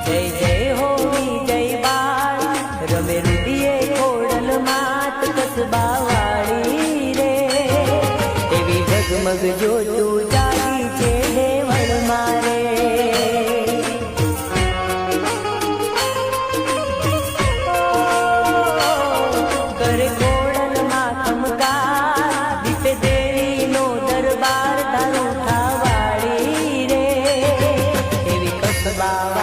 જય જય હો વિજય બાળ રમે રૂપિયે ખોડલ માત કસબા વાળી રે એવી ઝગમગ જોતું જાગી છે દેવળ મારે કરે ખોડલ માં ખમકાર દીપે દેવીનો દરબાર તારું થાવાળી રે એવી કસબા